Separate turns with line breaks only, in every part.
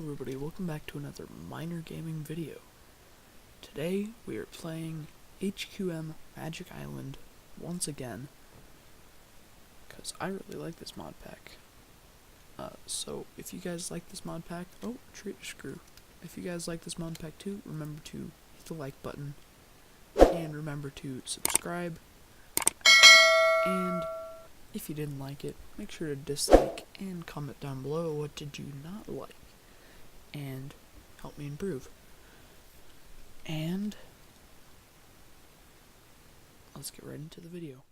everybody, welcome back to another minor gaming video. Today we are playing HQM Magic Island once again, because I really like this mod pack. So if you guys like this mod pack, if you guys like this mod pack too, remember to hit the like button, and remember to subscribe, and if you didn't like it, make sure to dislike and comment down below what did you not like, and help me improve. And let's get right into the video.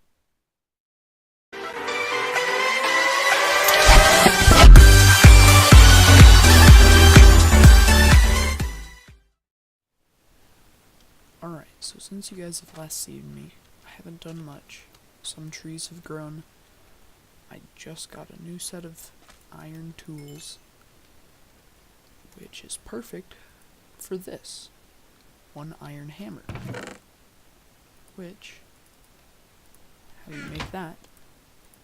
Alright, so since you guys have last seen me, I haven't done much. Some trees have grown. I just got a new set of iron tools, which is perfect for this. One iron hammer. Which, how do you make that?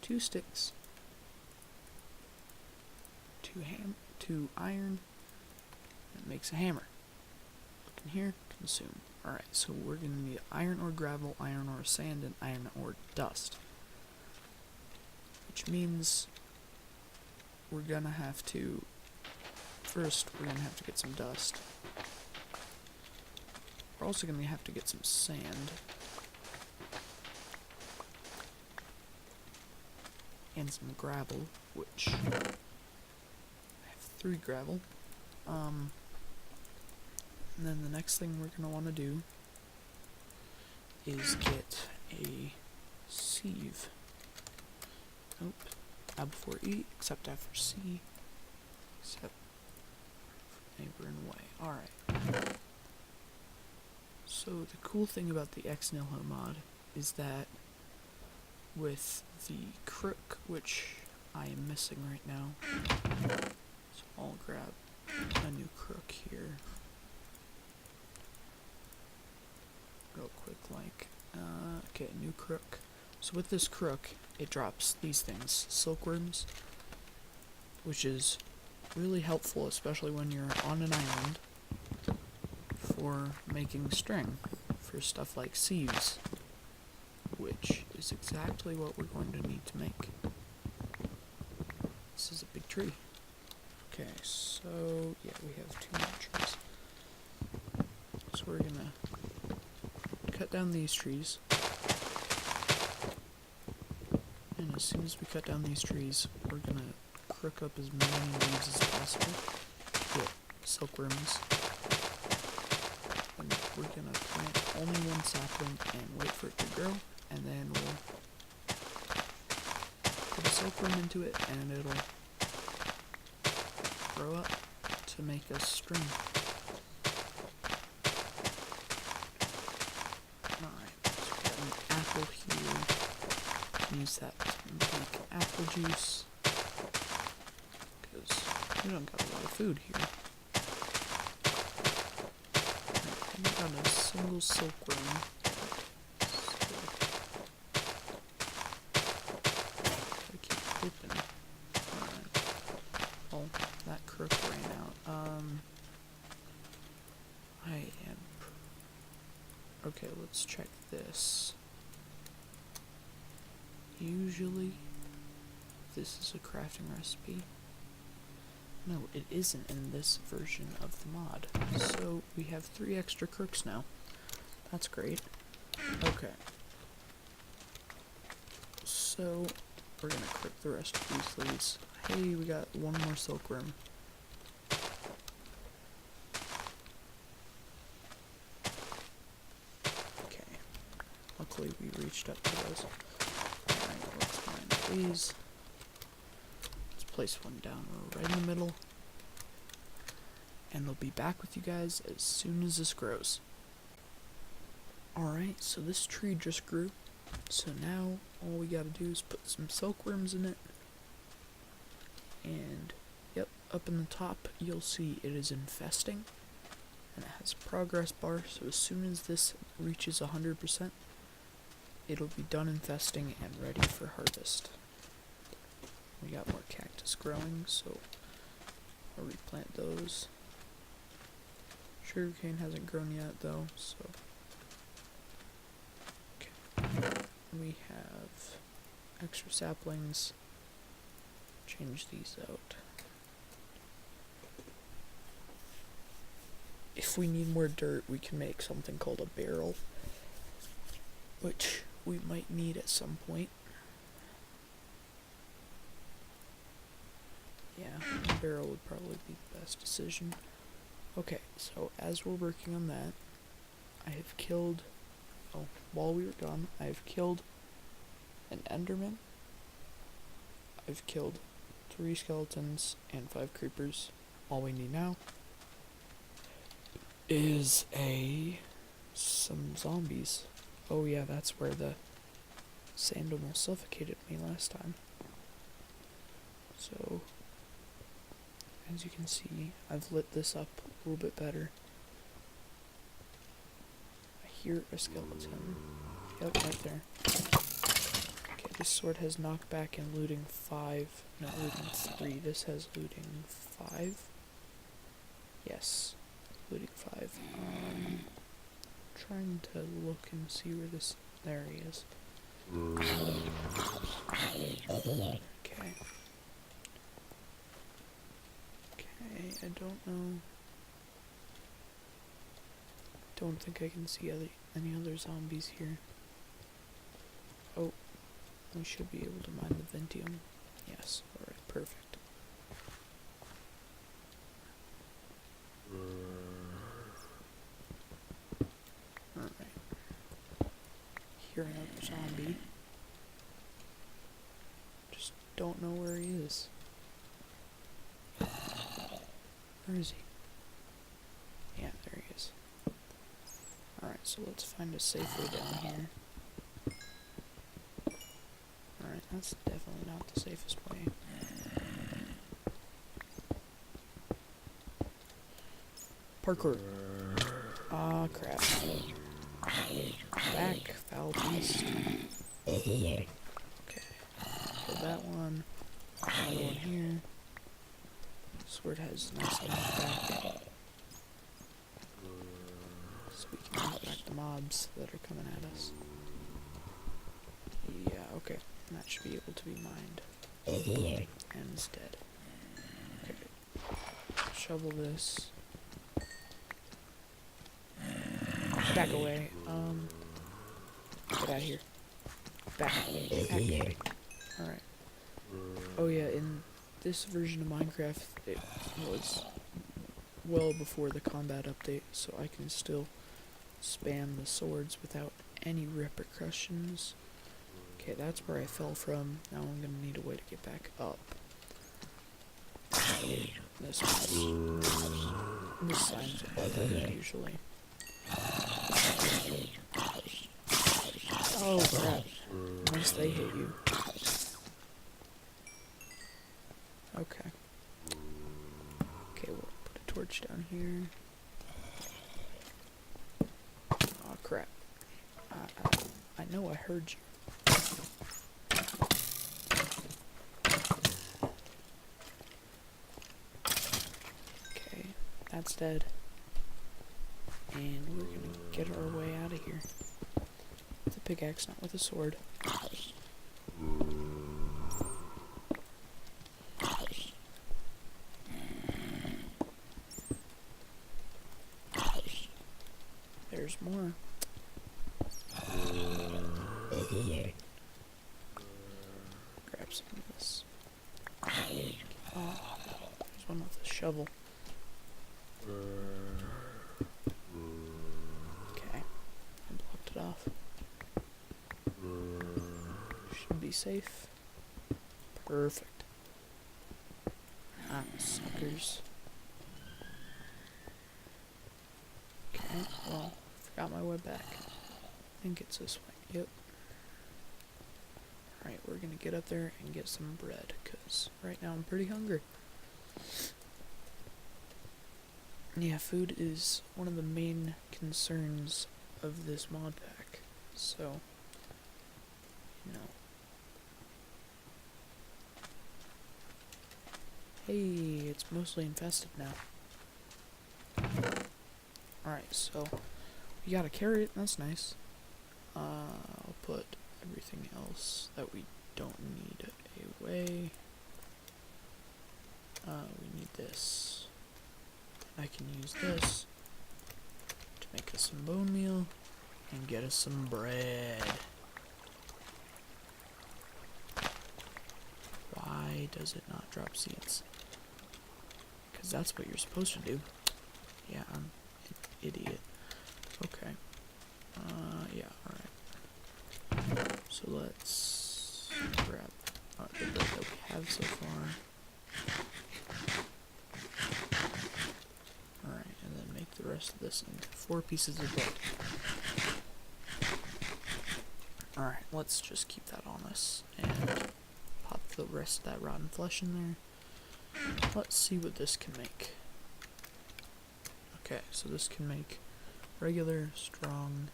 2 sticks, 2 iron, that makes a hammer. Look in here, consume. Alright, so we're gonna need iron ore gravel, iron ore sand, and iron ore dust. Which means we're gonna have to, first we're gonna have to get some dust. We're also gonna have to get some sand. And some gravel, which I have 3 gravel. And then the next thing we're gonna wanna do is get a sieve. Nope. A before E, except after C, except neighbor and way. Alright. So the cool thing about the X-Nilho mod is that with the crook, which I am missing right now, so I'll grab a new crook here. Real quick, okay, new crook. So with this crook, it drops these things, silkworms, which is really helpful, especially when you're on an island, for making string, for stuff like sieves, which is exactly what we're going to need to make. This is a big tree. Okay, so, yeah, we have 2 more trees. So we're gonna cut down these trees. And as soon as we cut down these trees, we're gonna crook up as many leaves as possible. Get silkworms. And we're gonna plant only 1 sapling and wait for it to grow, and then we'll put a silkworm into it, and it'll grow up to make us string. Alright, so we got an apple here. Use that to make apple juice, because we don't got a lot of food here. I haven't got a single silkworm. I keep hoping. Alright. Oh, that crook ran out. Okay, let's check this. Usually, this is a crafting recipe. No, it isn't in this version of the mod. So, we have 3 extra crooks now. That's great. Okay. So, we're gonna crook the rest of these leaves. Hey, we got 1 more silkworm. Okay. Luckily, we reached up to those. Let's find these. Let's place 1 down right in the middle. And they'll be back with you guys as soon as this grows. Alright, so this tree just grew. So now, all we gotta do is put some silkworms in it. And, yep, up in the top, you'll see it is infesting. And it has a progress bar, so as soon as this reaches 100%, it'll be done infesting and ready for harvest. We got more cactus growing, so I'll replant those. Sugarcane hasn't grown yet though, so. Okay. We have extra saplings. Change these out. If we need more dirt, we can make something called a barrel, which we might need at some point. Yeah, a barrel would probably be the best decision. Okay, so as we're working on that, I have killed, while we were gone, I have killed an enderman, I've killed 3 skeletons and 5 creepers. All we need now is some zombies. Oh yeah, that's where the sand almost suffocated me last time. So, as you can see, I've lit this up a little bit better. I hear a skeleton. Yep, right there. Okay, this sword has knockback and looting 5. No, looting 3. This has looting 5. Yes, looting 5. Trying to look and see where this. There he is. Okay. Okay, I don't know. Don't think I can see any other zombies here. Oh, we should be able to mine the Ventium. Yes, alright, perfect. Alright. Hear another zombie. Just don't know where he is. Where is he? Yeah, there he is. Alright, so let's find a safe way down here. Alright, that's definitely not the safest way. Parkour. Ah, crap. Back, foul beast. Okay. Kill that one. Another one here. Sword has nice knockback. So we can knock back the mobs that are coming at us. Yeah, okay. That should be able to be mined. And it's dead. Okay. Shovel this. Back away. Get out of here. Back. Alright. Oh yeah, in this version of Minecraft, it was well before the combat update, so I can still spam the swords without any repercussions. Okay, that's where I fell from. Now I'm gonna need a way to get back up. This sign's above usually. Oh crap. Unless they hit you. Okay. Okay, we'll put a torch down here. Oh crap. I know I heard you. Okay, that's dead. And we're gonna get our way out of here. With a pickaxe, not with a sword. There's more. Grab some of this. Oh, there's one with a shovel. Okay, I blocked it off. Should be safe. Perfect. Ah, suckers. Okay, well, forgot my way back. I think it's this way. Yep. Alright, we're gonna get up there and get some bread, because right now I'm pretty hungry. Yeah, food is one of the main concerns of this mod pack, so, you know. Hey, it's mostly infested now. Alright, so we got a carrot, that's nice. I'll put everything else that we don't need away. We need this. I can use this to make us some bone meal and get us some bread. Why does it not drop seeds? Because that's what you're supposed to do. Yeah, I'm an idiot. Okay. Yeah, alright. So let's grab the bread that we have so far. Alright, and then make the rest of this into 4 pieces of bread. Alright, let's just keep that on us and pop the rest of that rotten flesh in there. Let's see what this can make. Okay, so this can make regular, strong,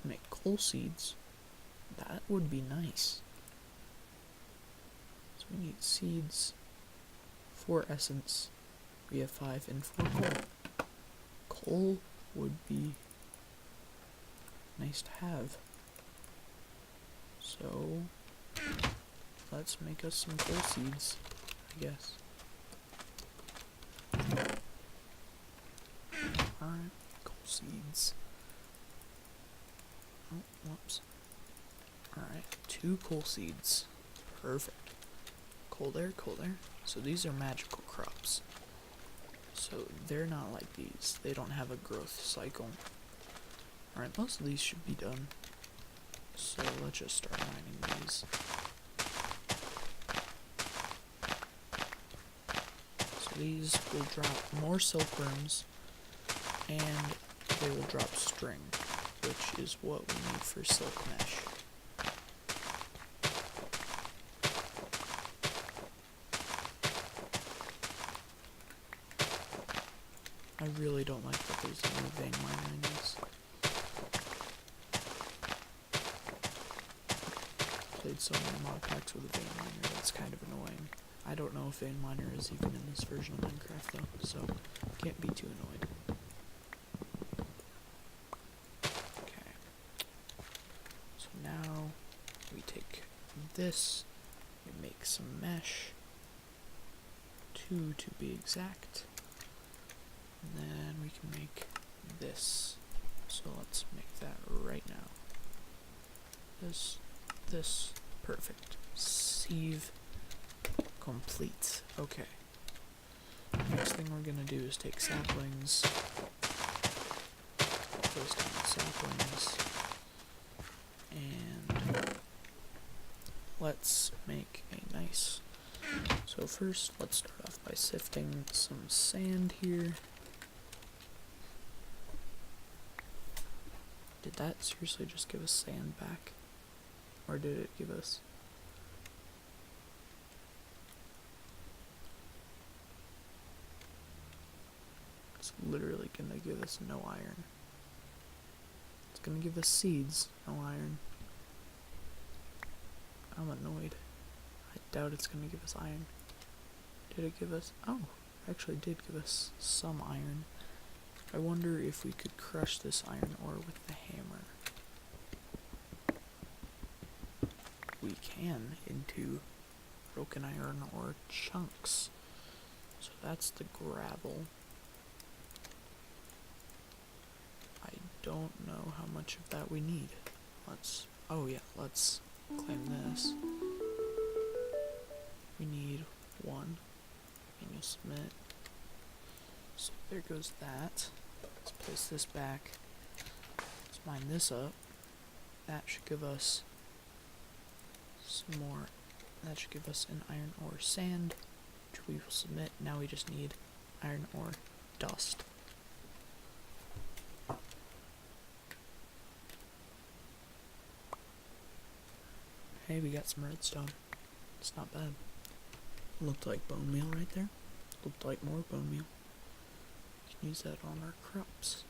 can make coal seeds. That would be nice. So we need seeds, 4 essence, we have 5, and 4 coal. Coal would be nice to have. So, let's make us some coal seeds, I guess. Alright, coal seeds. Oh, whoops. Alright, 2 coal seeds. Perfect. Coal there, coal there. So these are magical crops. So they're not like these. They don't have a growth cycle. Alright, most of these should be done. So let's just start mining these. So these will drop more silkworms, and they will drop string, which is what we need for silk mesh. I really don't like that there's no vein miner in these. Played so many mod packs with a vein miner, that's kind of annoying. I don't know if vein miner is even in this version of Minecraft though, so can't be too annoyed. Okay. So now we take this, we make some mesh, 2 to be exact, and then we can make this. So let's make that right now. This, perfect. Sieve complete. Okay. Next thing we're gonna do is take saplings, those kind of saplings, and let's make a nice. So first, let's start off by sifting some sand here. Did that seriously just give us sand back? Or did it give us... It's literally gonna give us no iron. It's gonna give us seeds, no iron. I'm annoyed. I doubt it's gonna give us iron. Did it give us... Oh, actually did give us some iron. I wonder if we could crush this iron ore with the hammer. We can into broken iron ore chunks. So that's the gravel. I don't know how much of that we need. Let's, oh yeah, let's claim this. We need 1. And you'll submit. So there goes that. Let's place this back. Let's mine this up. That should give us some more. That should give us an iron ore sand, which we will submit. Now we just need iron ore dust. Hey, we got some redstone. It's not bad. Looked like bone meal right there. Looked like more bone meal. We can use that on our crops.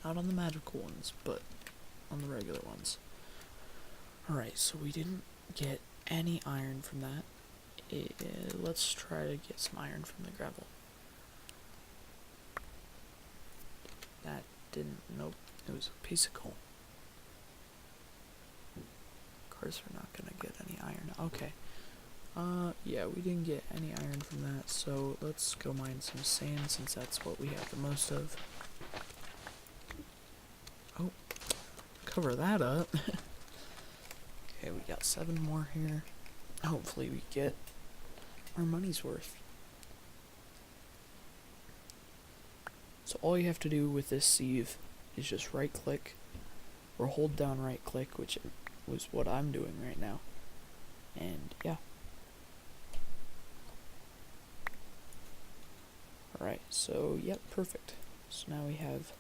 Not on the magical ones, but on the regular ones. Alright, so we didn't get any iron from that. Let's try to get some iron from the gravel. That didn't, nope, it was a piece of coal. Of course we're not gonna get any iron. Okay. Yeah, we didn't get any iron from that, so let's go mine some sand since that's what we have the most of. Oh, cover that up. Okay, we got 7 more here. Hopefully we get our money's worth. So all you have to do with this sieve is just right click or hold down right click, which was what I'm doing right now. And yeah. Alright, so yep, perfect. So now we have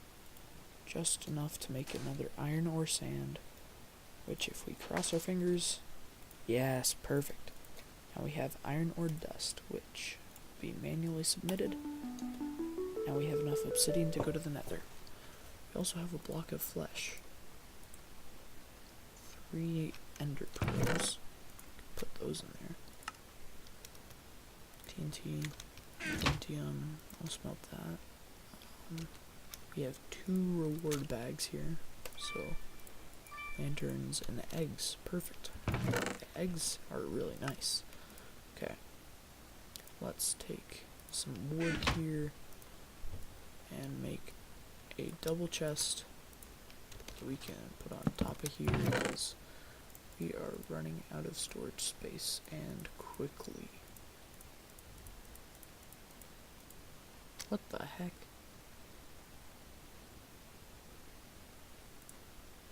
just enough to make another iron ore sand, which if we cross our fingers, yes, perfect. Now we have iron ore dust, which will be manually submitted. Now we have enough obsidian to go to the nether. We also have a block of flesh. 3 ender pearls. Put those in there. TNT, lithium, I'll smelt that. We have 2 reward bags here, so lanterns and eggs, perfect. The eggs are really nice. Okay, let's take some wood here and make a double chest that we can put on top of here because we are running out of storage space and quickly. What the heck?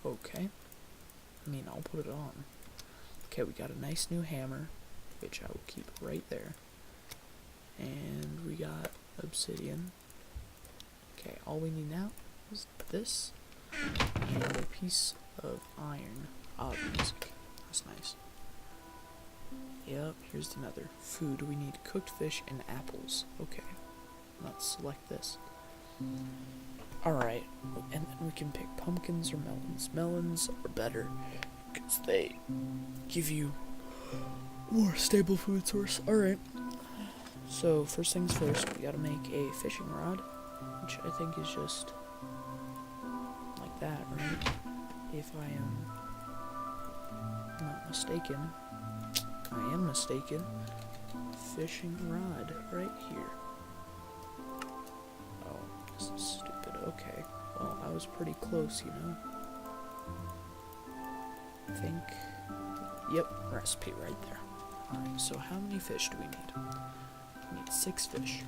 Okay. I mean, I'll put it on. Okay, we got a nice new hammer, which I will keep right there. And we got obsidian. Okay, all we need now is this and a piece of iron. Ah, music. That's nice. Yep, here's the nether. Food, we need cooked fish and apples. Okay, let's select this. Alright, and then we can pick pumpkins or melons. Melons are better because they give you more stable food source. Alright, so first things first, we gotta make a fishing rod, which I think is just like that, right? If I am not mistaken. I am mistaken. Fishing rod right here. Oh, this is stupid. Okay, well, I was pretty close, you know. I think, yep, recipe right there. Alright, so how many fish do we need? We need 6 fish.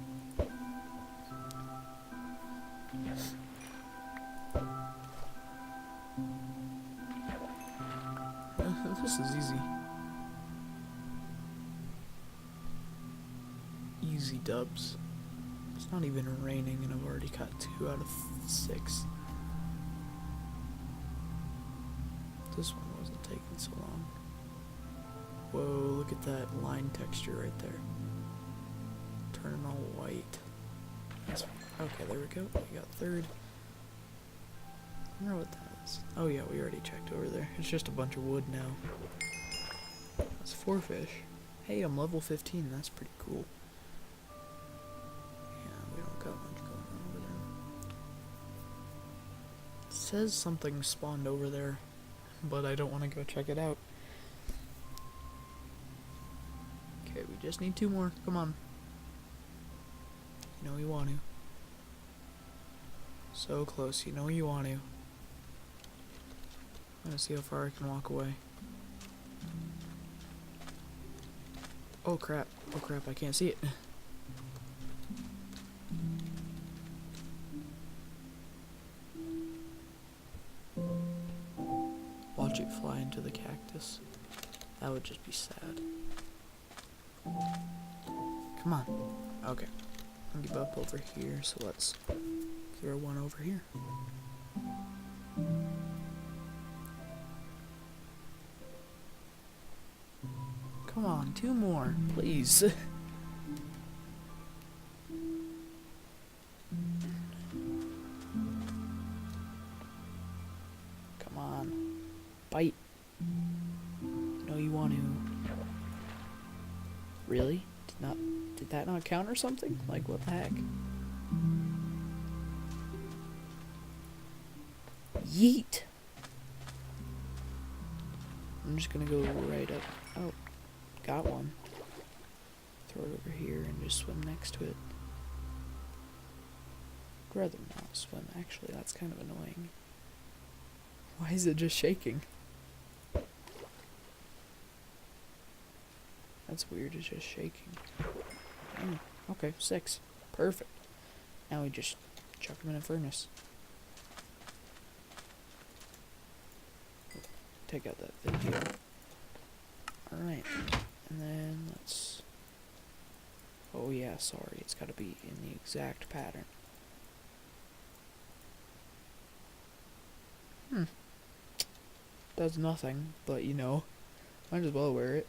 This is easy. Easy dubs. It's not even raining and I've already got 2 out of 6. This one wasn't taking so long. Whoa, look at that line texture right there. Turning all white. That's, okay, there we go. We got 3rd. I wonder what that is. Oh yeah, we already checked over there. It's just a bunch of wood now. That's 4 fish. Hey, I'm level 15. That's pretty cool. We don't got much going on over there. It says something spawned over there, but I don't want to go check it out. Okay, we just need 2 more. Come on. You know you want to. So close. You know you want to. I'm gonna see how far I can walk away. Oh crap. Oh crap, I can't see it. Watch it fly into the cactus. That would just be sad. Come on. Okay. I'll give up over here, so let's throw one over here. Come on, 2 more, please. Come on. Bite. No, you want to. Really? Did that not count or something? Like, what the heck? Yeet! I'm just gonna go right up. Oh, got one. Throw it over here and just swim next to it. I'd rather not swim, actually. That's kind of annoying. Why is it just shaking? That's weird, it's just shaking. Okay, 6. Perfect. Now we just chuck them in a furnace. Take out that video. Alright, and then let's... Oh yeah, sorry, it's gotta be in the exact pattern. Does nothing, but you know, might as well wear it.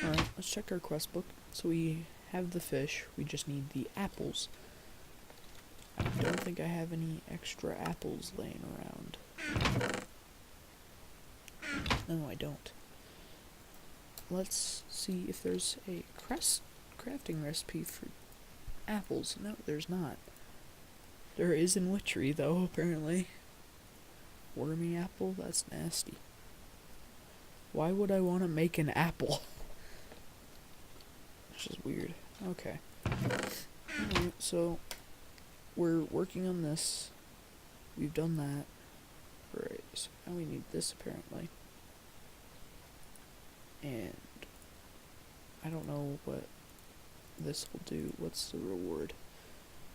Alright, let's check our quest book. So we have the fish, we just need the apples. I don't think I have any extra apples laying around. No, I don't. Let's see if there's a crafting recipe for apples. No, there's not. There is in Witchery, though, apparently. Wormy apple? That's nasty. Why would I want to make an apple? It's just weird. Okay. Alright, so we're working on this. We've done that. Right, so now we need this apparently. And I don't know what this will do. What's the reward?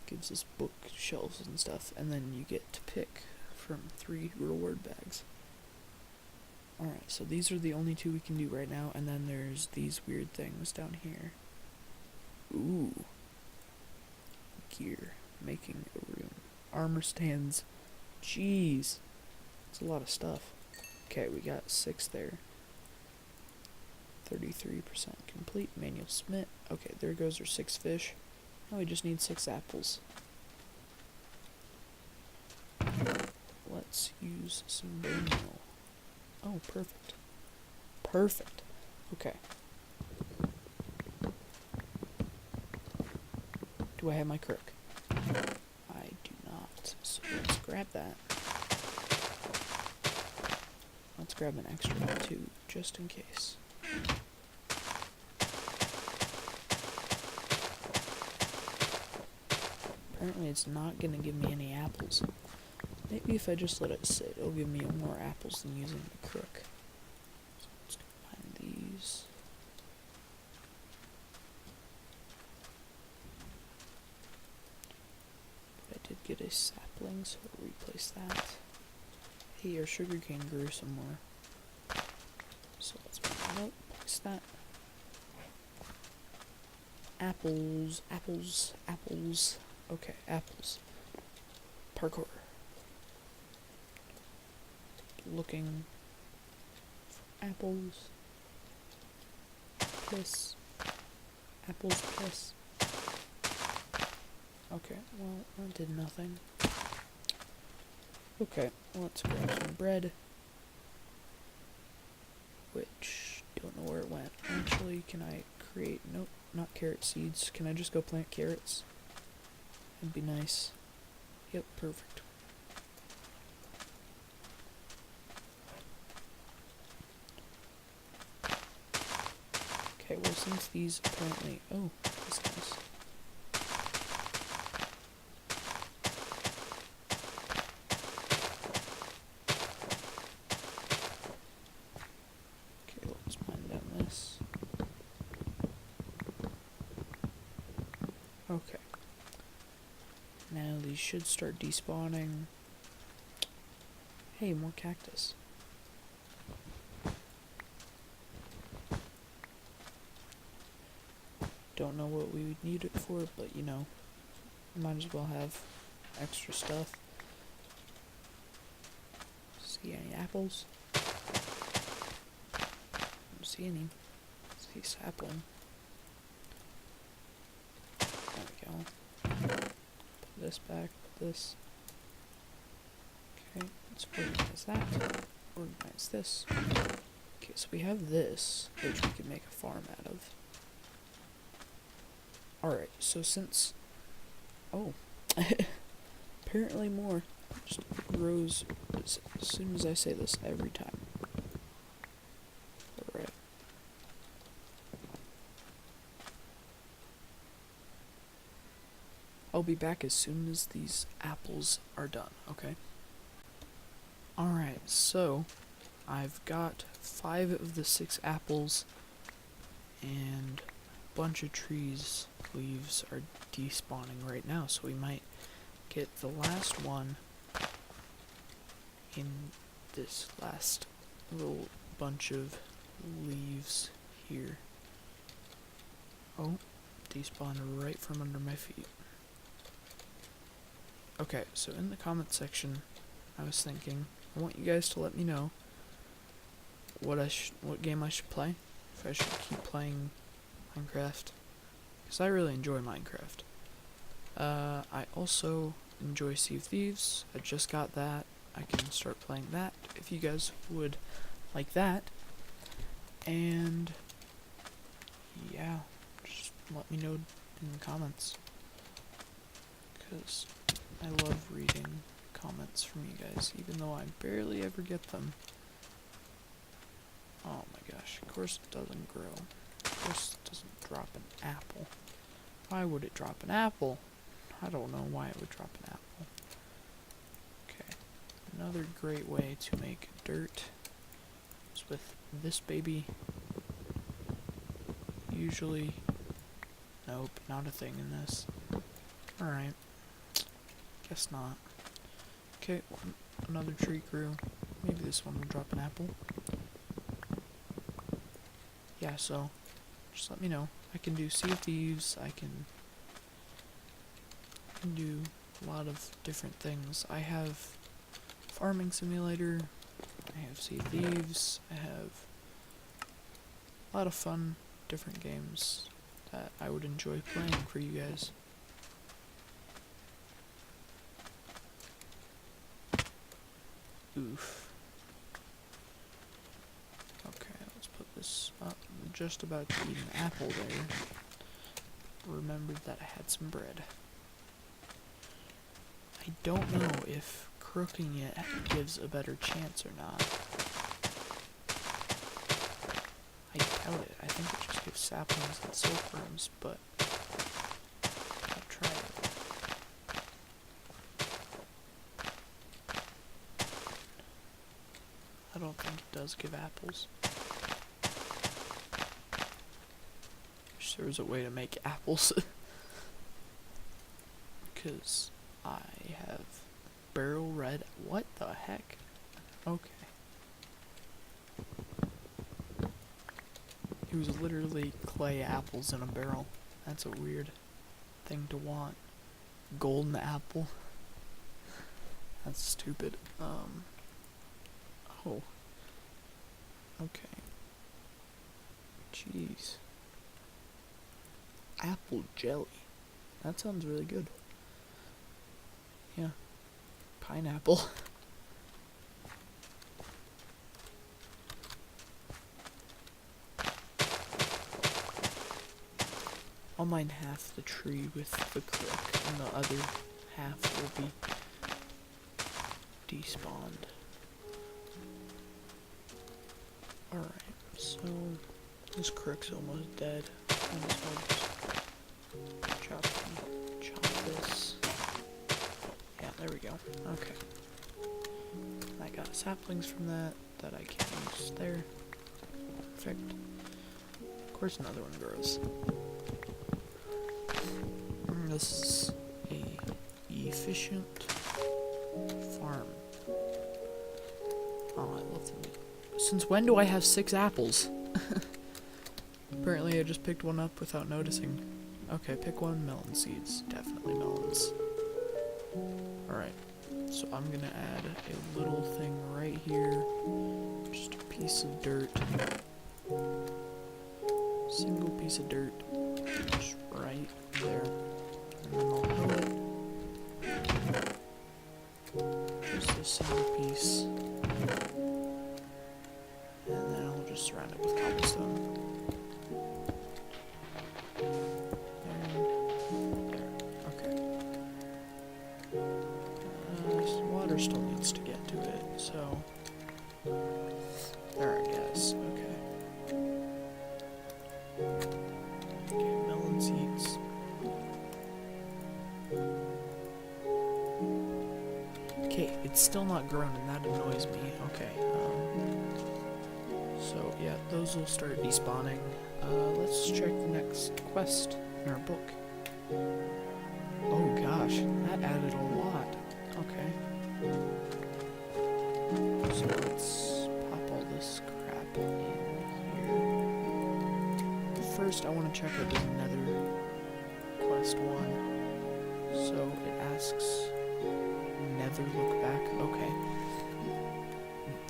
Gives us bookshelves and stuff, and then you get to pick from 3 reward bags. Alright, so these are the only 2 we can do right now, and then there's these weird things down here. Ooh. Gear. Making a room. Armor stands. Jeez. That's a lot of stuff. Okay, we got 6 there. 33% complete. Manual smith. Okay, there goes our 6 fish. Now we just need 6 apples. Let's use some bone meal. Oh, perfect. Perfect. Okay. Do I have my crook? I do not. So let's grab that. Let's grab an extra one too, just in case. Apparently it's not gonna give me any apples. Maybe if I just let it sit, it'll give me more apples than using the crook. So let's combine these. I did get a sapling, so I'll replace that. Hey, our sugarcane grew some more. So let's place that. Apples, apples, apples. Okay, apples. Parkour. Looking for apples. Piss. Apples, piss. Okay, well, that did nothing. Okay, let's grab some bread. Which, don't know where it went. Actually, can I create, nope, not carrot seeds. Can I just go plant carrots? That'd be nice. Yep, perfect. Okay, well, since these apparently, oh, that's nice. Okay. Now these should start despawning. Hey, more cactus. Don't know what we would need it for, but you know, might as well have extra stuff. See any apples? Don't see any. See sapling. There we go. Put this back, put this. Okay, let's organize that. Organize this. Okay, so we have this, which we can make a farm out of. Alright, so since... Oh. Apparently more just grows as soon as I say this every time. Alright. I'll be back as soon as these apples are done, okay? Alright, so I've got 5 of the 6 apples and a bunch of trees leaves are despawning right now, so we might get the last one in this last little bunch of leaves here. Oh, despawned right from under my feet. Okay, so in the comment section, I was thinking, I want you guys to let me know what game I should play. If I should keep playing Minecraft, because I really enjoy Minecraft. I also enjoy Sea of Thieves. I just got that. I can start playing that if you guys would like that. And yeah, just let me know in the comments, because I love reading comments from you guys, even though I barely ever get them. Oh my gosh, of course it doesn't grow. Of course it doesn't drop an apple. Why would it drop an apple? I don't know why it would drop an apple. Okay, another great way to make dirt is with this baby. Usually, nope, not a thing in this. Alright, guess not. Okay, another tree grew. Maybe this one will drop an apple. Yeah, so just let me know. I can do Sea of Thieves, I can do a lot of different things. I have Farming Simulator, I have Sea of Thieves, I have a lot of fun different games that I would enjoy playing for you guys. Oof. Okay, let's put this up. I'm just about to eat an apple there. Remembered that I had some bread. I don't know if crooking it gives a better chance or not. I doubt it. I think it just gives saplings and silkworms, but I'll try it. I don't think it does give apples. Wish there was a way to make apples. Because I have barrel red. What the heck? Okay. It was literally clay apples in a barrel. That's a weird thing to want. Golden apple. That's stupid. Oh. Okay. Jeez. Apple jelly. That sounds really good. Yeah. Pineapple. I'll mine half the tree with the crook, and the other half will be despawned. Alright, so this crook's almost dead. I might as well just chop this. Yeah, there we go. Okay. I got saplings from that I can use there. Perfect. Of course another one grows. This is a efficient farm. Oh, I love the meat. Since when do I have 6 apples? Apparently I just picked one up without noticing. Okay, pick one. Melon seeds. Definitely melons. Alright, so I'm gonna add a little thing right here. Just a piece of dirt. Single piece of dirt. Just right there. And then I'll put just a single piece. And then I'll just surround it with cobblestone. There. Okay. Water still needs to get to it, so... There, I guess. Okay. Okay, melon seeds. Okay, it's still not grown, and that annoys me. Okay, so, yeah, those will start despawning. Let's check the next quest in our book. Oh gosh, that added a lot. Okay. So let's pop all this crap in here. But first, I want to check out this nether quest 1. So it asks, nether look back. Okay.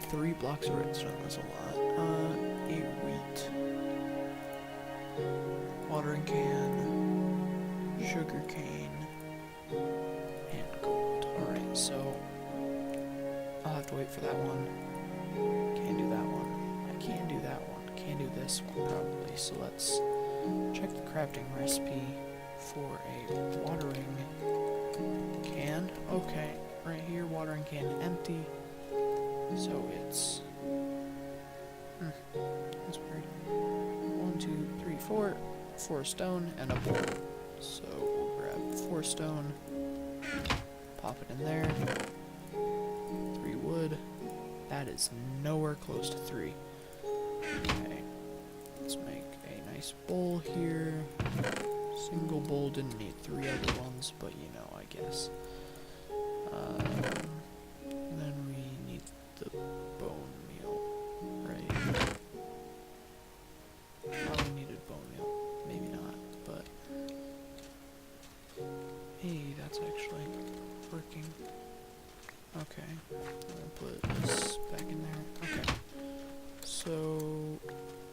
3 blocks of redstone, that's a lot. 8 wheat. Watering can. Sugar cane. And gold. Alright, so I'll have to wait for that one. Can't do that one. I can't do that one. Can't do this one probably. So let's check the crafting recipe for a watering can. Okay, right here, watering can empty. So it's that's weird. 1, 2, 3, 4. 4 stone and a bowl. So we'll grab 4 stone, pop it in there. 3 wood. That is nowhere close to 3. Okay. Let's make a nice bowl here. Single bowl, didn't need 3 other ones, but you know, I guess. Then we need the bone meal, right? Probably needed bone meal. Maybe not, but... Hey, that's actually working. Okay, I'll put this back in there. Okay. So,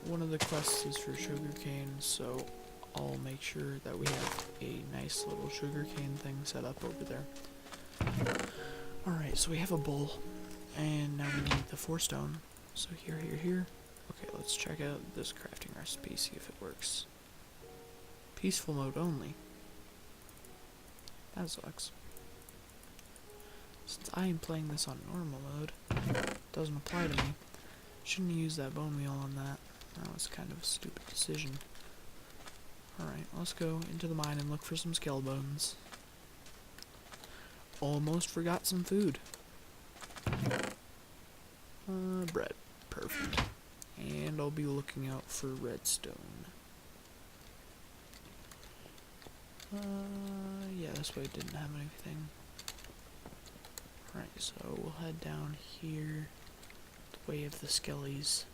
one of the quests is for sugarcane, so I'll make sure that we have a nice little sugarcane thing set up over there. Alright, so we have a bowl, and now we need the 4 stone. So here. Okay, let's check out this crafting recipe, see if it works. Peaceful mode only. That sucks. Since I am playing this on normal mode, it doesn't apply to me. Shouldn't use that bone meal on that. That was kind of a stupid decision. Alright, let's go into the mine and look for some skelebones. Almost forgot some food. Bread. Perfect. And I'll be looking out for redstone. Yeah, this way it didn't have anything. Right, so we'll head down here, the way of the skellies.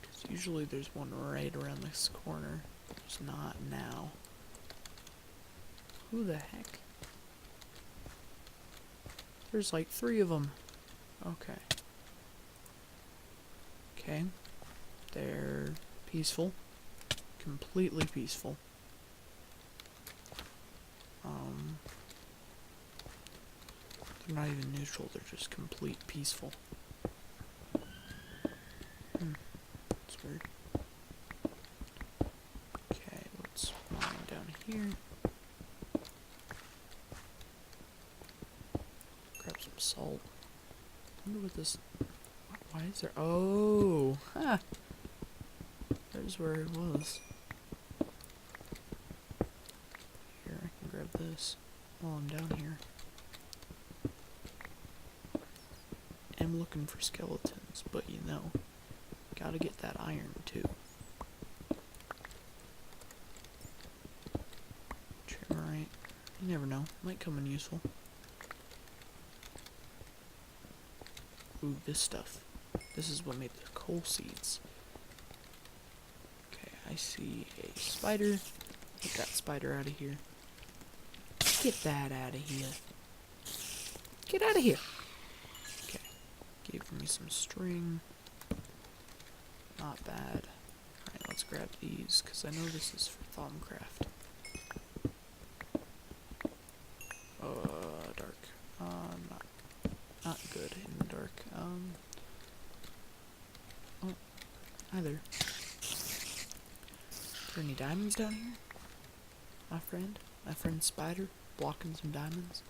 Because usually there's one right around this corner. There's not now. Who the heck? There's like 3 of them. Okay. Okay. They're peaceful. Completely peaceful. They're not even neutral, they're just complete peaceful. That's weird. Okay, let's mine down here. Grab some salt. I wonder what this... Why is there... Oh! Ha! There's where it was. Here, I can grab this while I'm down here. I'm looking for skeletons, but you know, gotta get that iron too. Trimmerite, you never know, might come in useful. Ooh, this stuff. This is what made the coal seeds. Okay, I see a spider. Get that spider out of here. Get that out of here. Get out of here. Okay, gave me some string. Not bad. Alright, let's grab these, because I know this is for Thaumcraft. Dark. Not good in the dark. Hi there. Are there any diamonds down here? My friend? My friend Spider? Blocking some diamonds?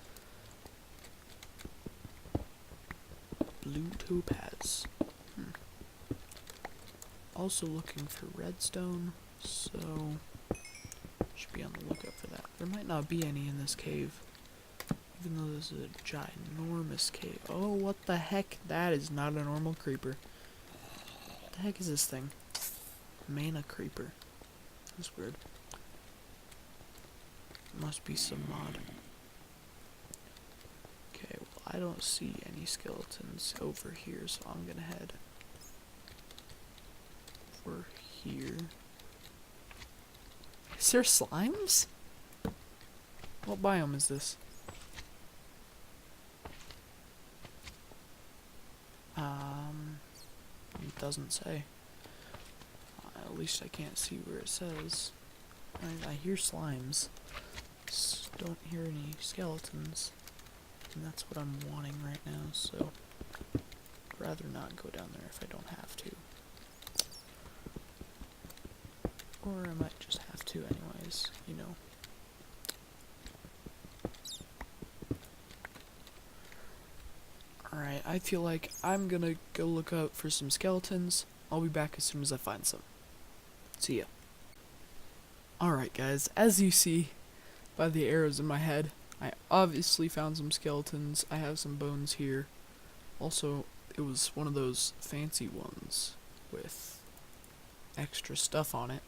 Blue topaz. Also looking for redstone, so should be on the lookout for that. There might not be any in this cave, even though this is a ginormous cave. Oh, what the heck? That is not a normal creeper. What the heck is this thing? Mana creeper. That's weird. Must be some mod. Okay, well, I don't see any skeletons over here, so I'm gonna head over here. Is there slimes? What biome is this? It doesn't say. At least I can't see where it says. I hear slimes. Just don't hear any skeletons. And that's what I'm wanting right now, so I'd rather not go down there if I don't have to. Or I might just have to anyways, you know. Alright, I feel like I'm gonna go look out for some skeletons. I'll be back as soon as I find some. See ya. Alright guys, as you see by the arrows in my head, I obviously found some skeletons. I have some bones here. Also, it was one of those fancy ones with extra stuff on it.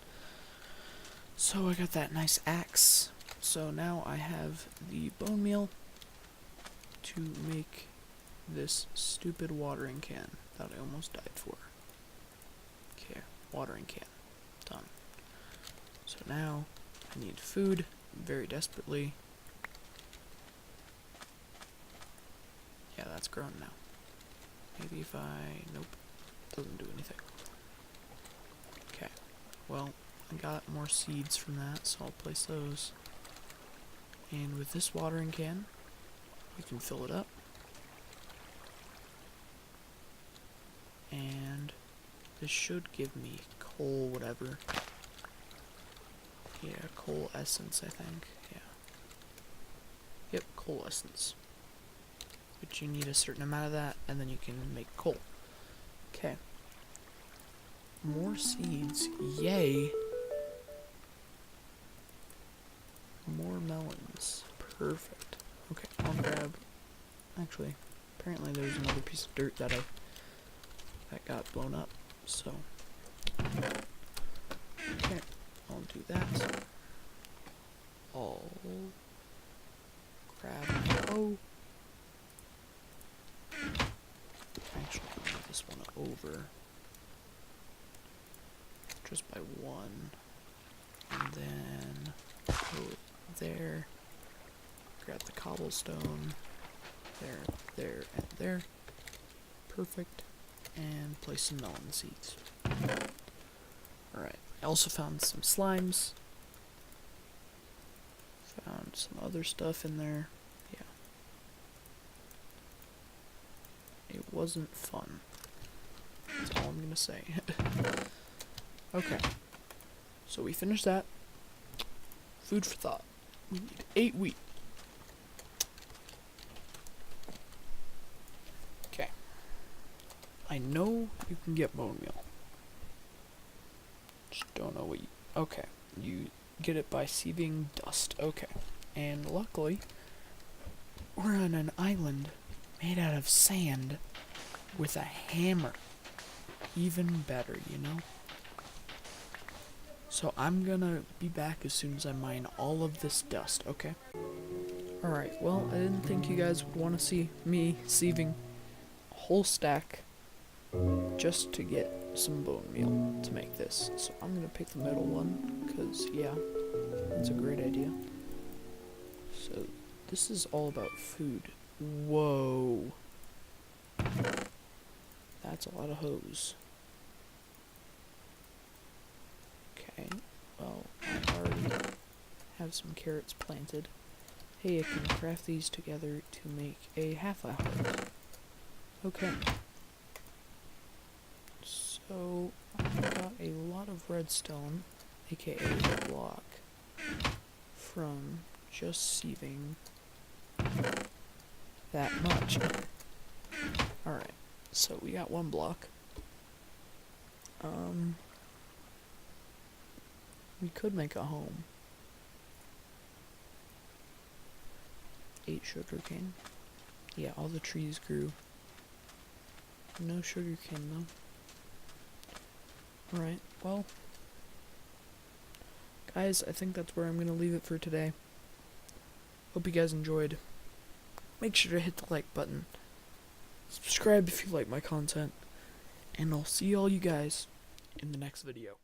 So I got that nice axe. So now I have the bone meal to make this stupid watering can that I almost died for. Okay, watering can. Done. So now I need food very desperately. Yeah, that's grown now. Maybe if nope, doesn't do anything. Okay, well, I got more seeds from that, so I'll place those. And with this watering can, you can fill it up. And this should give me coal, whatever. Yeah, coal essence, I think. Yeah. Yep, coal essence. But you need a certain amount of that, and then you can make coal. Okay. More seeds. Yay! More melons. Perfect. Okay, I'll grab... Actually, apparently there's another piece of dirt that got blown up, so... Okay, I'll do that. I'll grab my bow. Actually, I'll move this one over just by one, and then go there, grab the cobblestone, there, and there, perfect, and place some melon seeds. Alright, I also found some slimes, found some other stuff in there. Yeah. It wasn't fun. That's all I'm gonna say. Okay. So we finished that. Food for thought. We need 8 wheat. Okay. I know you can get bone meal. Just don't know what you... Okay. You get it by sieving dust. Okay. And luckily, we're on an island made out of sand with a hammer. Even better, you know? So I'm gonna be back as soon as I mine all of this dust, okay? Alright, well, I didn't think you guys would want to see me sieving a whole stack just to get some bone meal to make this. So I'm gonna pick the middle one, because, yeah, that's a great idea. So, this is all about food. Whoa. That's a lot of hose. Okay, well, I already have some carrots planted. Hey, I can craft these together to make a half-a-heart. Okay. So, got a lot of redstone, aka a block, from just sieving that much. Alright, so we got one block. We could make a home. 8 sugarcane. Yeah, all the trees grew. No sugarcane though. Alright, well, guys, I think that's where I'm gonna leave it for today. Hope you guys enjoyed. Make sure to hit the like button. Subscribe if you like my content. And I'll see all you guys in the next video.